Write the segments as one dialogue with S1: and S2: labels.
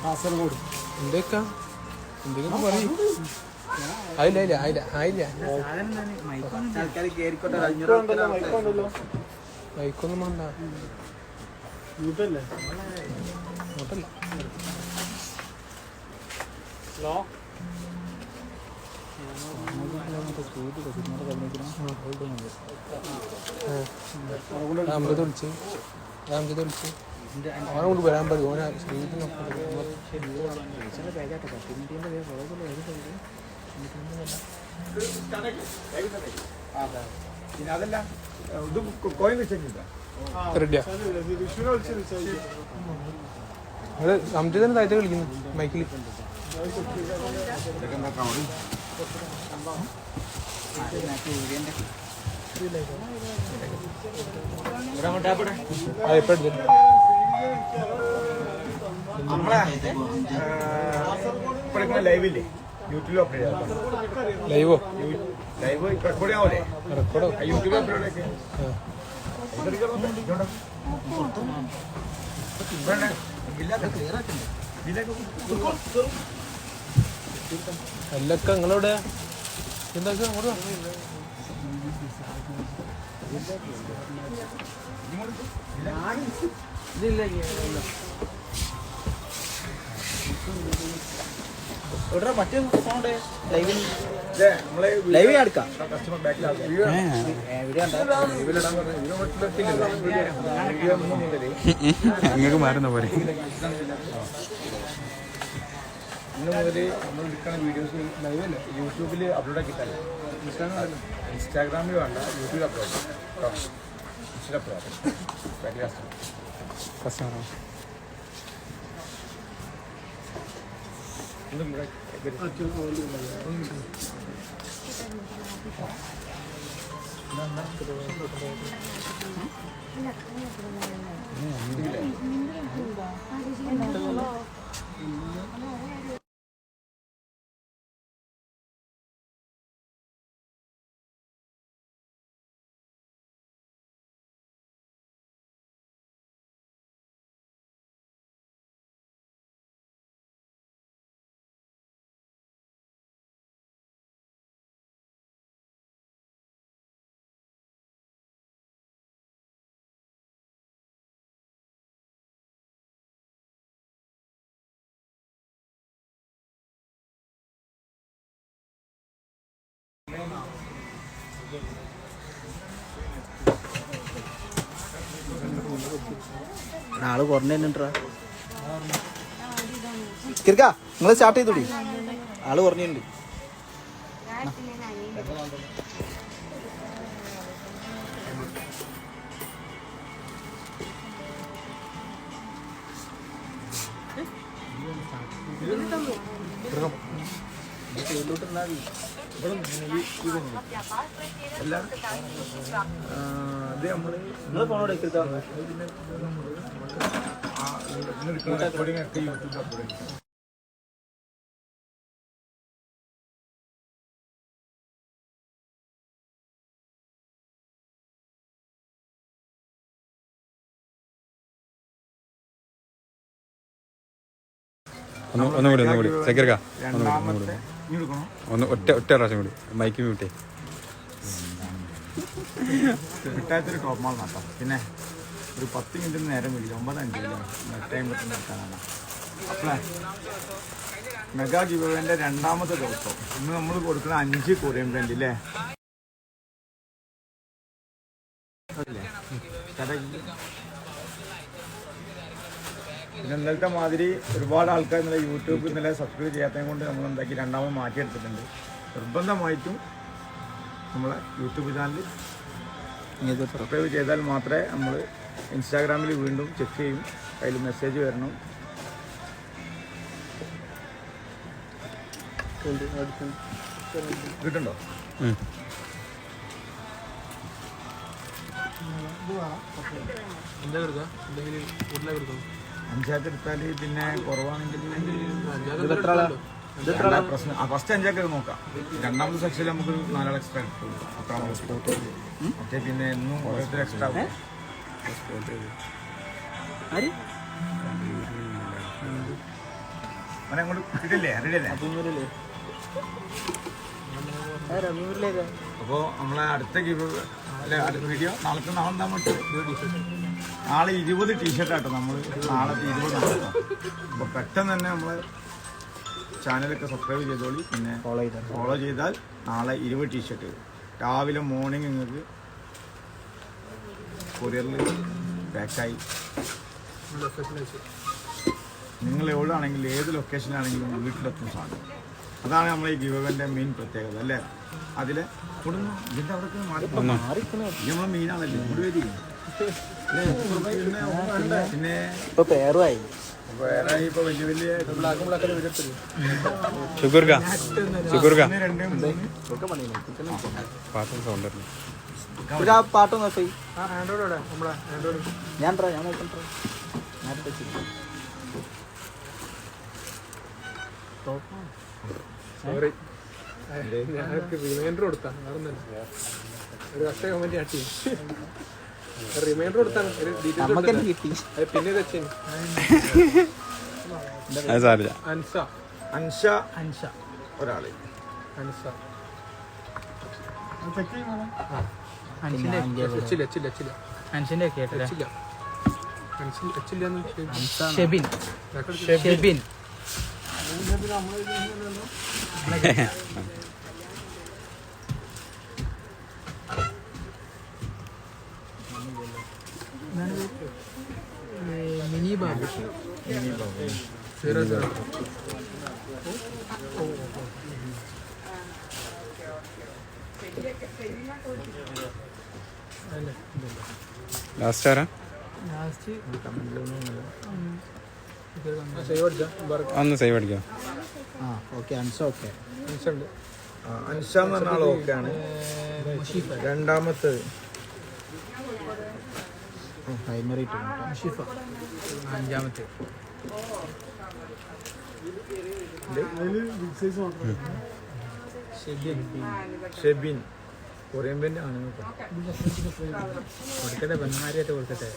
S1: കാസർഗോഡ് എന്തൊക്കെ എന്തെങ്കിലും പറയും. ആയില്ല ബൈക്കൊന്നും വേണ്ട. ഇങ്ങോട്ടല്ല. ഹലോ അമൃത വിളിച്ച് അവനെ കൊണ്ട് വരാൻ പറയും. ഓനെ റെഡിയാ. അത് അമൃതന്നെ താഴത്തെ കളിക്കുന്നു മൈക്കിൽ.
S2: ലൈവില്ലേ യൂട്യൂബിൽ അപ്ലോഡ് ചെയ്യാം.
S1: ലൈവ്
S2: റെക്കോർഡ് ചെയ്യാവൂലേ? യൂട്യൂബിൽ അപ്ലോഡ് ഒക്കെ
S1: എല്ലൊക്കെ നിങ്ങളവിടെ എന്താ അങ്ങോട്ട്
S3: മറ്റേ ലൈവ് എടുക്കാം.
S1: നിങ്ങൾക്ക് മാറുന്ന പോലെ
S2: ഇന്ന് മുതൽ നമ്മൾ എടുക്കുന്ന വീഡിയോസ് ലൈവല്ല യൂട്യൂബിൽ അപ്ലോഡ് ആക്കിയിട്ടല്ല. ഇൻസ്റ്റാഗ്രാമിൽ വേണ്ട, യൂട്യൂബിൽ അപ്ലോഡ്
S3: ആള് കുറഞ്ഞിട്ടാ കിർക്കാ നിങ്ങൾ സ്റ്റാർട്ട് ചെയ്തോടി. ആള് കുറഞ്ഞിട്ടുണ്ട്.
S2: അത് നമ്മള്
S3: നിങ്ങൾ ഫോണോടെ
S2: റെക്കോർഡിംഗ് ഒക്കെ യൂട്യൂബിൽ അപ്ലോഡ് ചെയ്യും.
S1: ഒന്നുകൂടി ചക്കരക്ക ഒറ്റ പ്രാവശ്യം കൂടി മൈക്ക് മ്യൂട്ടേ.
S2: കിട്ടാത്തൊരു ടോപ്പ് മാൾ നട്ടോ. പിന്നെ ഒരു 10 മിനിറ്റ് നേരം വിളിക്കും. 9:05 ടൈം നിർത്താനാണ്. അപ്പോഴേ മെഗാ ഗിവ് അവേന്റെ 2ാമത്തെ ദിവസം ഇന്ന് നമ്മൾ കൊടുക്കുന്ന 5 കൊറിയൻ ബ്രാൻഡ് അല്ലേ? പിന്നെ ഇന്നലത്തെ മാതിരി ഒരുപാട് ആൾക്കാർ ഇന്നലെ യൂട്യൂബ് ഇന്നലെ സബ്സ്ക്രൈബ് ചെയ്യാത്തത് കൊണ്ട് നമ്മൾ എന്താക്കി 2ാമത് മാറ്റിയെടുത്തിട്ടുണ്ട്. നിർബന്ധമായിട്ടും നമ്മളെ യൂട്യൂബ് ചാനൽ സബ്സ്ക്രൈബ് ചെയ്താൽ മാത്രമേ നമ്മൾ ഇൻസ്റ്റാഗ്രാമിൽ വീണ്ടും ചെക്ക് ചെയ്യും. അതിൽ മെസ്സേജ് വരണം. കിട്ടുണ്ടോ? അഞ്ചാക്ക് എടുത്താൽ പിന്നെ കുറവാണെങ്കിൽ പ്രശ്നം. ഫസ്റ്റ് 5 നോക്കാം. 2ാമത്തെ സെക്ഷനിൽ നമുക്ക് 4 ആൾ എക്സ്ട്രാ കിട്ടും. അത്ര സ്പോട്ട്. മറ്റേ പിന്നെ എന്നും ഓരോരുത്തർ എക്സ്ട്രാ അങ്ങോട്ട് കിട്ടില്ലേ റെഡിയല്ലേ? അപ്പോൾ നമ്മളെ അടുത്ത വീഡിയോ നാളത്തെ നാളെ 20 ടീഷർട്ടാട്ടോ നമ്മൾ നാളത്തെ 20 നടത്തും. അപ്പോൾ പെട്ടെന്ന് തന്നെ നമ്മൾ ചാനലൊക്കെ സബ്സ്ക്രൈബ് ചെയ്തോളി. പിന്നെ ഫോളോ ചെയ്താൽ നാളെ 20 ടീഷർട്ട് രാവിലെ മോർണിംഗ് നിങ്ങൾക്ക് കൊറിയറിൽ പാക്കായി നിങ്ങൾ എവിടെയാണെങ്കിലും ഏത് ലൊക്കേഷനിലാണെങ്കിലും വീട്ടിലെത്തും സാധനം. അതാണ് നമ്മളെ ഈ ഗിവന്റെ മെയിൻ പ്രത്യേകത അല്ലേ? അതിലെ കുടുംബം ഇതിൻ്റെ അവിടെ നമ്മളെ മെയിനാണല്ലേ ഇവിടെ വരിക. പിന്നെ
S3: പേരായി
S2: ഇപ്പൊ വലിയ വലിയ
S3: പാട്ടൊന്നും ഞാൻ
S1: സോറി ഞങ്ങൾക്ക് റിമൈൻഡർ കൊടുത്താ ഒരു കഷ്ട കമന്റ് ആട്ടി റിമൈൻഡർ കൊടുത്താണ് ഒരു ഡീറ്റെയിൽ
S3: കിട്ടി.
S1: പിന്നെ
S2: അൻഷ ഒരാള്
S3: ഷെബിൻ
S1: മിനി ബാബു
S4: ലാസ്റ്റ് ആരാ? ഒന്ന് സേവ് അടിക്കാം.
S2: അൻഷ എന്ന് പറഞ്ഞ ആൾ ഓക്കെയാണ്. രണ്ടാമത്തെ
S3: അഞ്ചാമത്തെ
S2: ഷെബിൻ കൊറിയൻ പെൻ്റെ ആണ്
S3: കൊടുക്കട്ടെ, പെണ്ണാരിയായിട്ട് കൊടുക്കട്ടെ.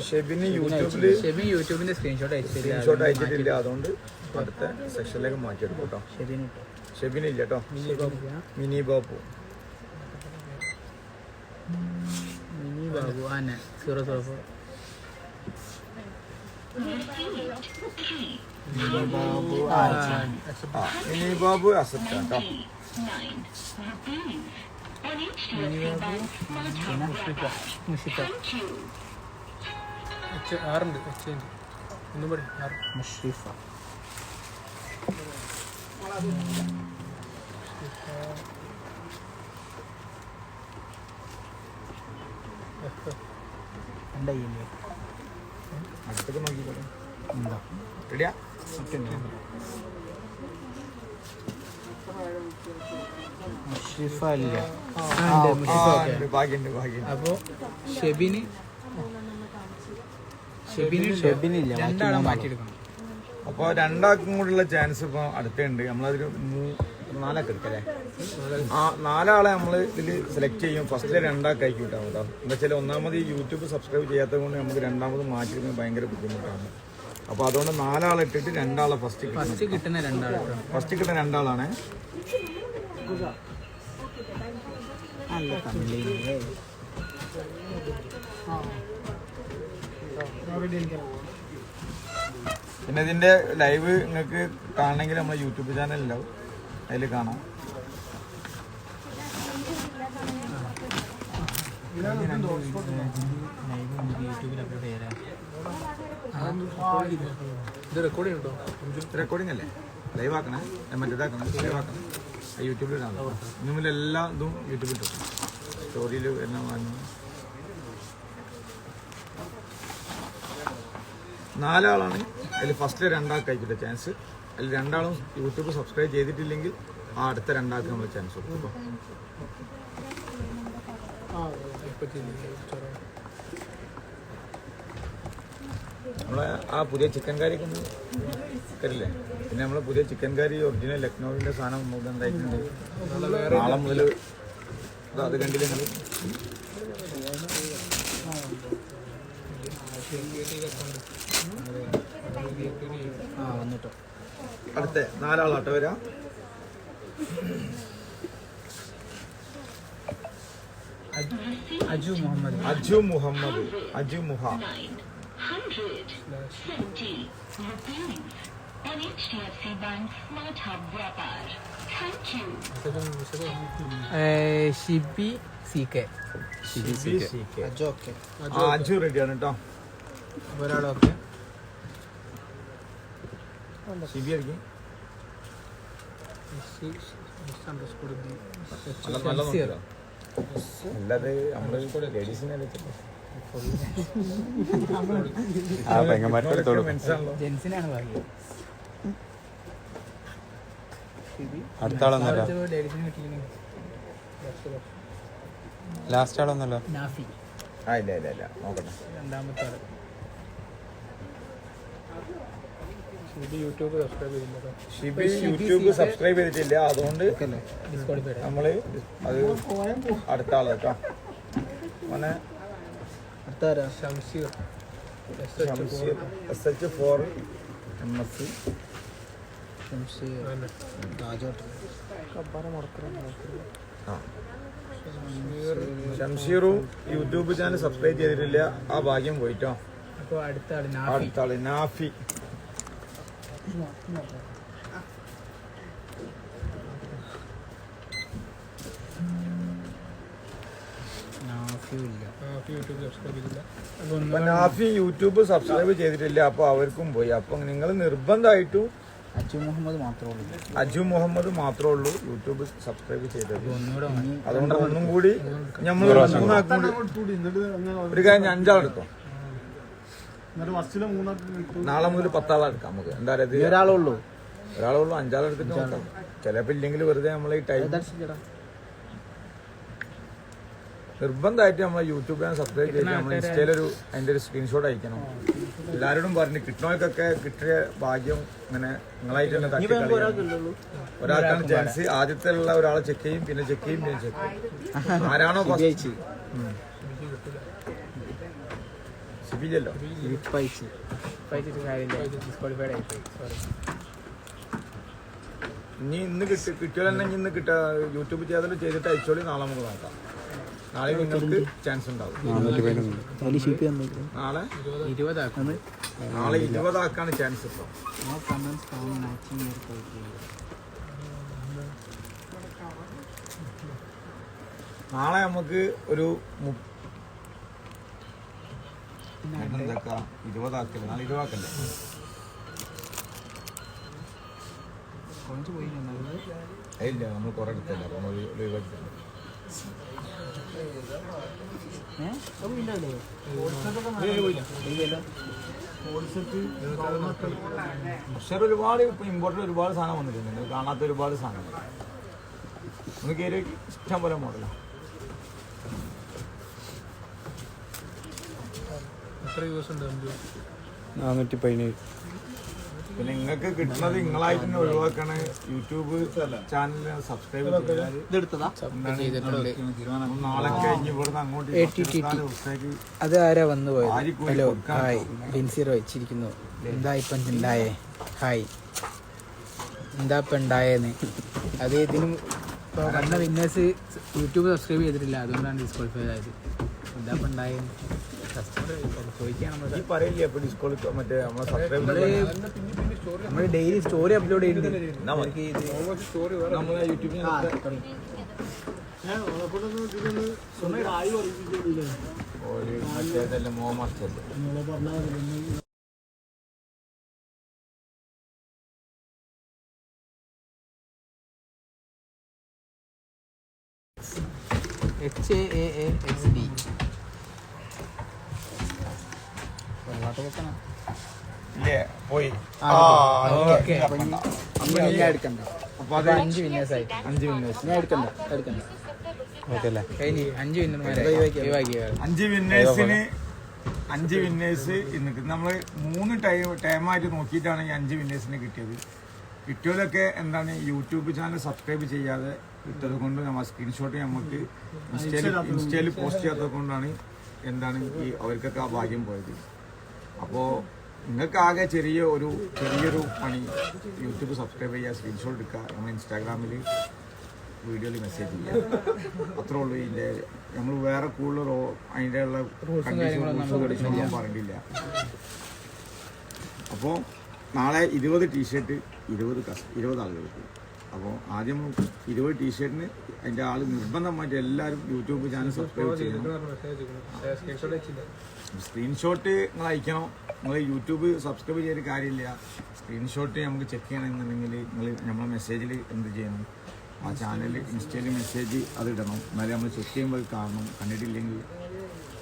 S2: ഷെബിന്
S3: യൂട്യൂബിന്റെ സ്ക്രീൻഷോട്ട്
S2: അയച്ചിട്ടില്ല. അതുകൊണ്ട് അടുത്ത സെക്ഷനിലേക്ക് മാറ്റിയെടുക്കും കേട്ടോ. ഷെബിന് ഇല്ല കേട്ടോ. മിനി ബാബു
S3: ആന്നെ 004
S2: മിനി ബാബു അസപ്റ്റ് കേട്ടോ.
S1: ആറുണ്ട് ഒന്നും പറയും
S3: മുഷ്രിഫ
S2: അടുത്തൊക്കെ നോക്കിക്കോട്ടെ. റെഡിയാ?
S3: മുഷ്രിഫ ഇല്ല.
S2: ഭാഗ്യണ്ട്.
S3: അപ്പോ ഷെബിനില്ല, രണ്ടാളെ മാറ്റിയെടുക്കണം.
S2: അപ്പോൾ രണ്ടാൾക്കും കൂടെയുള്ള ചാൻസ് ഇപ്പോൾ അടുത്തുണ്ട്. നമ്മളതൊരു 4 എടുക്കല്ലേ? 4 നമ്മൾ ഇതിൽ സെലക്ട് ചെയ്യും. ഫസ്റ്റിലെ 2 ആക്കി കിട്ടാം കേട്ടോ. എന്താ വെച്ചാൽ ഒന്നാമത് ഈ യൂട്യൂബ് സബ്സ്ക്രൈബ് ചെയ്യാത്തത് കൊണ്ട് നമുക്ക് രണ്ടാമത് മാറ്റിയെടുക്കുന്നത് ഭയങ്കര ബുദ്ധിമുട്ടാണ്. അപ്പോൾ അതുകൊണ്ട് 4 ഇട്ടിട്ട് 2 ഫസ്റ്റ് കിട്ടുന്ന 2 പിന്നെ ഇതിന്റെ ലൈവ് നിങ്ങൾക്ക് കാണണമെങ്കിൽ നമ്മുടെ യൂട്യൂബ് ചാനലുണ്ടാവും, അതിൽ കാണാം. റെക്കോർഡിംഗ് അല്ലേ? ലൈവ് ആക്കണേ, മറ്റേതാക്കണം, ലൈവ് ആക്കണം. യൂട്യൂബിൽ കാണാം. ഇന്നുമില്ല എല്ലാ ഇതും യൂട്യൂബിൽ കിട്ടും. സ്റ്റോറിയിൽ എല്ലാം വാങ്ങി 4 അതിൽ ഫസ്റ്റിലെ 2 ആക്കിയിട്ട് ചാൻസ്. അതിൽ 2 യൂട്യൂബ് സബ്സ്ക്രൈബ് ചെയ്തിട്ടില്ലെങ്കിൽ ആ അടുത്ത 2 നമ്മൾ ചാൻസ് കൊടുക്കും. നമ്മളെ ആ പുതിയ ചിക്കൻ കറിയൊക്കെ ഒന്ന് തരില്ലേ? പിന്നെ നമ്മളെ പുതിയ ചിക്കൻ കറി ഒറിജിനൽ ലക്നൌവിൻ്റെ സാധനം നമുക്ക് എന്തായിട്ടുണ്ട്. നാളെ മുതൽ അത് കണ്ടില്ല നിങ്ങൾ
S3: വന്നിട്ടോ.
S2: അടുത്ത 4 ആളാട്ടോ വരാം.
S1: അജു മുഹമ്മദ്.
S2: അജു മുഹമ്മദ്. അജു മുഹ.
S1: Shibi C K.
S3: Aju okay.
S2: Aju റെഡിയാണ് കേട്ടോ.
S1: ഒരാളൊക്കെ
S2: ഷിബി ആയിരിക്കും. അല്ലാതെ നമ്മള് ലേഡീസിനെ മനസ്സിലാണല്ലോ.
S1: ജെൻസിനാണ് ഭാഗ്യം.
S4: അടുത്ത ആളൊന്നല്ല,
S1: ലേഡീസിന് കിട്ടിയില്ലെങ്കിൽ
S4: ലാസ്റ്റ് ആളൊന്നല്ലോ.
S1: നാഫി
S2: ഇല്ല നോക്കട്ടെ.
S1: രണ്ടാമത്തെ ആള്. ഷിബി യൂട്യൂബ് സബ്സ്ക്രൈബ് ചെയ്തില്ല.
S2: ഷിബി യൂട്യൂബ് സബ്സ്ക്രൈബ് ചെയ്തിട്ടില്ല, അതുകൊണ്ട്
S1: ഡിസ്ക്വാളിഫൈഡ്.
S2: നമ്മള് അത് അടുത്ത ആള് കേട്ടോ. മോനെ
S3: അടുത്താരാ?
S1: Shamseer
S2: SH4 MSc. ഷംഷീറും യൂട്യൂബ് ചാനൽ സബ്സ്ക്രൈബ് ചെയ്തിട്ടില്ല, ആ ഭാഗ്യം പോയിട്ടോ.
S1: അപ്പോൾ അടുത്ത ആള്
S2: അടുത്ത ആള് നാഫി. നാഫി യൂട്യൂബ് സബ്സ്ക്രൈബ് ചെയ്തിട്ടില്ല, അപ്പൊ അവർക്കും പോയി. അപ്പൊ നിങ്ങൾ നിർബന്ധമായിട്ടും
S3: അജു മുഹമ്മദ് മാത്രമേ ഉള്ളൂ.
S2: അജു മുഹമ്മദ് മാത്രമേ ഉള്ളൂ യൂട്യൂബ് സബ്സ്ക്രൈബ് ചെയ്തത്. അതുകൊണ്ട് ഒന്നും കൂടി നമ്മൾ ഒരു കാര്യം 5 ആളെടുത്തോ. നാളെ മുതൽ 10 ആളെടുക്കാം നമുക്ക്. എന്താ പറയുക,
S3: ഒരാളേ ഉള്ളൂ.
S2: 5 ആളെടുത്തിട്ട് നോക്കാം. ചിലപ്പോ ഇല്ലെങ്കിൽ വെറുതെ നമ്മളെ ഈ ടൈം നിർബന്ധമായിട്ട് നമ്മളെ യൂട്യൂബ് ചാനൽ സബ്സ്ക്രൈബ് ചെയ്ത് നമ്മൾ ഇൻസ്റ്റയിലൊരു അതിന്റെ ഒരു സ്ക്രീൻഷോട്ട് അയക്കണം. എല്ലാവരോടും പറഞ്ഞു കിട്ടണവർക്കൊക്കെ കിട്ടിയ ഭാഗ്യം ഇങ്ങനെ നിങ്ങളായിട്ട് തന്നെ തട്ടി ഒരാൾക്കാണ് ചാൻസ്. ആദ്യത്തെ ഉള്ള ഒരാളെ ചെക്ക് ചെയ്യും, പിന്നെ ചെക്ക് ചെയ്യും, പിന്നെ ചെക്ക് ചെയ്യും. ആരാണോ ഫസ്റ്റ് ശിബിജല്ലോ ഇന്ന് കിട്ടിയാലെന്നെ ഇന്ന് യൂട്യൂബ് ചെയ്തിട്ട് അയച്ചോളി. നാളെ നമുക്ക് നോക്കാം. നാളെ നിങ്ങൾക്ക് ചാൻസ് ഉണ്ടാവും. നാളെ 20 ആക്കാണ് ചാൻസ്. ഇപ്പൊ നാളെ നമുക്ക് ഒരു 20 ആക്കല്ലേ. നാളെ 20 ആക്കല്ലേ. ഇല്ല, നമ്മൾ കുറെ എടുത്തല്ല. അപ്പൊ നമ്മൾ ഒഴിവാക്കില്ല. പക്ഷേ ഒരുപാട് ഇപ്പൊ ഇമ്പോർട്ടൻ്റ് ഒരുപാട് സാധനം വന്നിട്ടുണ്ട്. കാണാത്ത ഒരുപാട് സാധനങ്ങൾ ഒന്ന് കയറി ഇഷ്ടം പോലെ മോഡലാണ്.
S1: എത്ര വ്യൂസ് ഉണ്ട്?
S4: 417.
S2: പിന്നെ നിങ്ങൾക്ക് കിട്ടുന്നത് നിങ്ങളായിട്ട് തന്നെ ഒഴിവാക്കണ. യൂട്യൂബ് ചാനൽ സബ്സ്ക്രൈബ് നാളെ കഴിഞ്ഞ് ഇവിടുന്ന് അങ്ങോട്ട്
S1: അത് ആരാ വന്നു പോയത്? ഹലോ ഹായ്, ലിൻസീറോ വെച്ചിരിക്കുന്നു. എന്താ ഇപ്പം ഉണ്ടായേ? ഹായ്, എന്താ ഇപ്പം ഉണ്ടായെന്ന്. അത് ഇതിനും വന്ന വിന്നേഴ്സ് യൂട്യൂബ് സബ്സ്ക്രൈബ് ചെയ്തിട്ടില്ല, അതുകൊണ്ടാണ് ഡിസ്ക്വാളിഫൈഡ് ആയത്. എന്താ ഇപ്പം ഉണ്ടായെന്ന്
S2: പറയില്ലേ. അപ്പൊ ഡിസ്ക്വാളിഫൈ മറ്റേ നമ്മളെ സബ്സ്ക്രൈബ്
S1: നമ്മൾ ഡെയിലി സ്റ്റോറി അപ്ലോഡ് ചെയ്യുന്നുണ്ട്
S2: നമ്മളെ യൂട്യൂബിൽ. മറ്റേതല്ലേ മോമാസ്റ്റല്ലേ.
S1: HAAXD
S2: ഇല്ലേ പോയി.
S3: എടുക്കണ്ട.
S2: അപ്പൊ അത്
S1: 5 വിന്നേഴ്സ് ആയിട്ട്
S2: 5 വിന്നേഴ്സ്.
S3: ഞാൻ എടുക്കണ്ട.
S4: ഓക്കെ അല്ലേ?
S1: 5 വിന്നർമാരെ
S2: 5 വിന്നേഴ്സിന് 5 വിന്നേഴ്സ് ഇന്ന് നമ്മൾ 3 ടൈമായിട്ട് നോക്കിയിട്ടാണ് ഈ 5 വിന്നേഴ്സിന് കിട്ടിയത്. കിട്ടിയതൊക്കെ എന്താണ് യൂട്യൂബ് ചാനൽ സബ്സ്ക്രൈബ് ചെയ്യാതെ ഇട്ടത് കൊണ്ട് നമ്മൾ സ്ക്രീൻഷോട്ട് നമുക്ക് ഇൻസ്റ്റയിൽ പോസ്റ്റ് ചെയ്യാത്തത് കൊണ്ടാണ് എന്താണ് ഈ അവർക്കൊക്കെ ആ ഭാഗ്യം പോയത്. അപ്പോൾ നിങ്ങൾക്ക് ആകെ ചെറിയൊരു പണി യൂട്യൂബ് സബ്സ്ക്രൈബ് ചെയ്യുക, സ്ക്രീൻഷോട്ട് എടുക്കുക, നമ്മൾ ഇൻസ്റ്റാഗ്രാമിൽ വീഡിയോയിൽ മെസ്സേജ് ചെയ്യുക. അത്രേ ഉള്ളൂ. ഇതിൻ്റെ നമ്മൾ വേറെ കൂടുതൽ അതിൻ്റെ ഉള്ള കണ്ടീഷനൊന്നും പറഞ്ഞിട്ടില്ല. അപ്പോൾ നാളെ 20 ടീഷർട്ട് 20 ആളുകൾക്ക്. അപ്പോൾ ആദ്യം 20 ടീഷർട്ടിന് അതിൻ്റെ ആൾ നിർബന്ധമായിട്ട് എല്ലാവരും യൂട്യൂബ് ചാനൽ സബ്സ്ക്രൈബ് ചെയ്യണം. സ്ക്രീൻഷോട്ട് നിങ്ങൾ അയക്കണം. നിങ്ങൾ യൂട്യൂബ് സബ്സ്ക്രൈബ് ചെയ്തിട്ട് കാര്യമില്ല. സ്ക്രീൻഷോട്ട് നമുക്ക് ചെക്ക് ചെയ്യണമെന്നുണ്ടെങ്കിൽ നിങ്ങൾ നമ്മളെ മെസ്സേജിൽ എന്ത് ചെയ്യണം, ആ ചാനൽ ഇൻസ്റ്റയിൽ മെസ്സേജ് അത് ഇടണം. എന്നാലും നമ്മൾ ചെക്ക് ചെയ്യുമ്പോൾ കാണണം. കണ്ടിട്ടില്ലെങ്കിൽ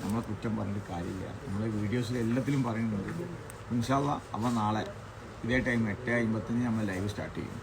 S2: നമ്മളെ കുറ്റം പറഞ്ഞിട്ട് കാര്യമില്ല. നമ്മളെ വീഡിയോസിൽ എല്ലാത്തിലും പറയുന്നുണ്ട്. ഇൻഷാ അല്ലാഹ്. അപ്പോൾ നാളെ ഇതേ ടൈം 8:55 നമ്മൾ ലൈവ് സ്റ്റാർട്ട് ചെയ്യും.